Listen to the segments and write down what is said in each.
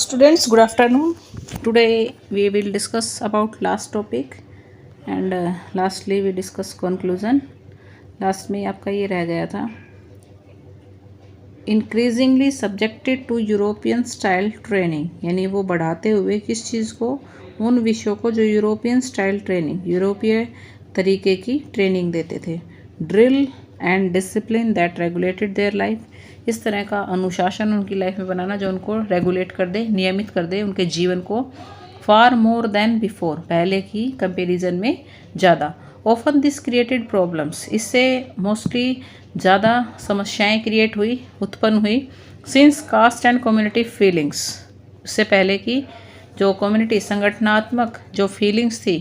students, good afternoon. Today we will discuss about last topic and lastly we discuss conclusion. Last में आपका ये रह गया था, increasingly subjected to European style training, यानी वो बढ़ाते हुए किस चीज़ को, उन विषयों को जो यूरोपियन स्टाइल ट्रेनिंग, यूरोपीय तरीके की ट्रेनिंग देते थे. Drill and discipline that regulated their life, इस तरह का अनुशासन उनकी लाइफ में बनाना जो उनको रेगुलेट कर दे, नियमित कर दे उनके जीवन को. फार मोर देन बिफोर, पहले की कंपेरिजन में ज़्यादा. ऑफन दिस क्रिएटेड प्रॉब्लम्स, इससे मोस्टली ज़्यादा समस्याएं क्रिएट हुई, उत्पन्न हुई. Since caste and community feelings, उससे पहले की जो कम्युनिटी संगठनात्मक जो फीलिंग्स थी,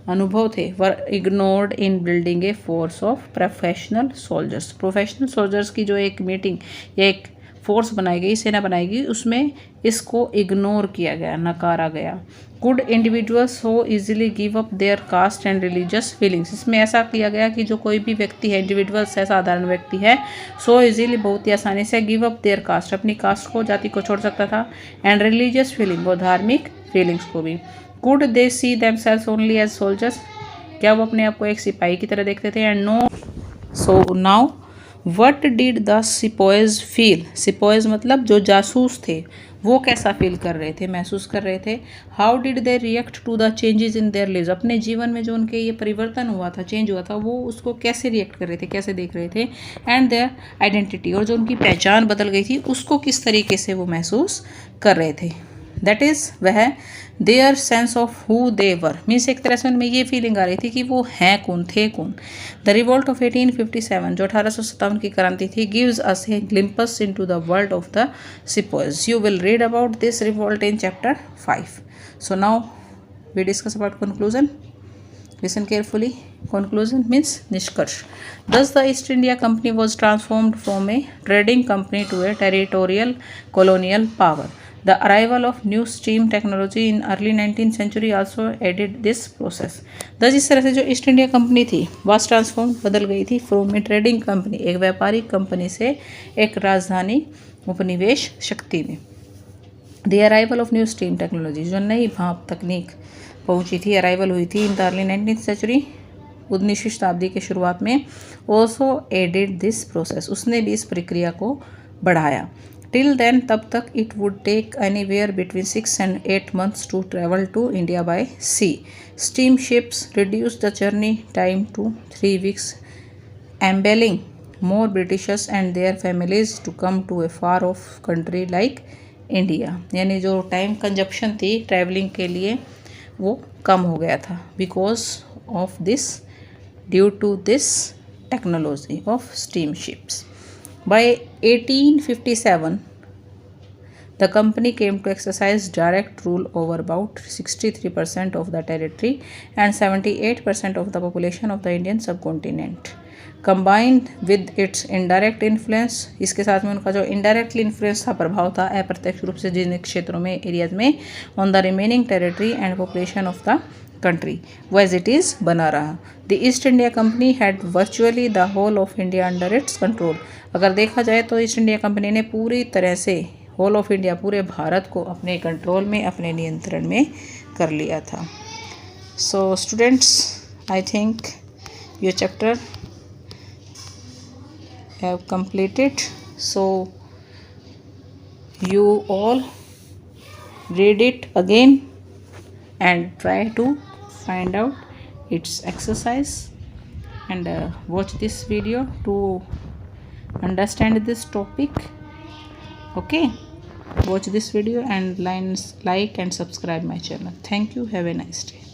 अनुभव थे, were ignored in building a force of professional soldiers. Professional soldiers की जो एक मीटिंग या एक फोर्स बनाई गई, सेना बनाई गई, उसमें इसको इग्नोर किया गया, नकारा गया. गुड इंडिविजुअल्स हो easily give up their caste and religious feelings, इसमें ऐसा किया गया कि जो कोई भी व्यक्ति है, इंडिविजुअल्स है, साधारण व्यक्ति है, सो इजीली, बहुत ही आसानी से गिव अप देयर कास्ट, अपनी कास्ट को, जाति को छोड़ सकता था, एंड रिलीजियस फीलिंग, और धार्मिक फीलिंग्स को भी. Could they see themselves only as soldiers, क्या वो अपने आप को एक सिपाही की तरह देखते थे. And no, so now what did the sepoys feel, sepoys मतलब जो जासूस थे, वो कैसा फील कर रहे थे, महसूस कर रहे थे. How did they react to the changes in their lives, अपने जीवन में जो उनके ये परिवर्तन हुआ था, चेंज हुआ था, वो उसको कैसे रिएक्ट कर रहे थे, कैसे देख रहे थे. एंड देयर आइडेंटिटी, और जो उनकी पहचान बदल गई थी, उसको किस तरीके से वो महसूस कर रहे थे. दैट इज़, वह their sense of who they were, means एक तरह से उनमें ये फीलिंग आ रही थी कि वो हैं कौन, थे कौन. द रिवोल्ट ऑफ 1857, जो 1857 की क्रांति थी, gives us a glimpse into the world of the sepoys. You will read about this revolt in chapter 5. So now we discuss about conclusion. Listen carefully. Conclusion means निष्कर्ष. Thus the East India Company was transformed from a trading company to a territorial colonial power. The arrival of new steam technology in early 19th century also aided this process. Thus इस तरह से जो east India company थी, was transformed, बदल गई थी, from a trading company, एक व्यापारिक कंपनी से एक राजधानी उपनिवेश शक्ति में. The arrival of new steam technology, जो नई भाप तकनीक पहुंची थी, अराइवल हुई थी in the early 19th century, 19वीं शताब्दी के शुरुआत में. ऑल्सो एडेड दिस प्रोसेस, उसने भी इस प्रक्रिया को बढ़ाया. टिल देन, तब तक, it would take anywhere between 6 and 8 months to travel to India by sea. Steam ships reduce the journey time to 3 weeks, enabling more Britishers and their families to come to a far off country like India. यानी जो time consumption थी travelling के लिए, वो कम हो गया था, because of this, due to this technology of steam ships. By 1857 the company came to exercise direct rule over about 63% of the territory and 78% of the population of the Indian subcontinent. Combined with its indirect influence, इसके साथ में उनका जो indirect influence था, प्रभाव था, अप्रत्यक्ष रूप से जिन क्षेत्रों में, एरियाज में, on the remaining territory and population of the country, as it is, बना रहा. The East India Company had virtually the whole of India under its control. अगर देखा जाए तो ईस्ट इंडिया कंपनी ने पूरी तरह से होल ऑफ इंडिया, पूरे भारत को अपने कंट्रोल में, अपने नियंत्रण में कर लिया था. So students, I think your chapter have completed. So you all read it again and try to find out its exercise and watch this video to understand this topic. Okay, watch this video and like and subscribe my channel. Thank you. Have a nice day.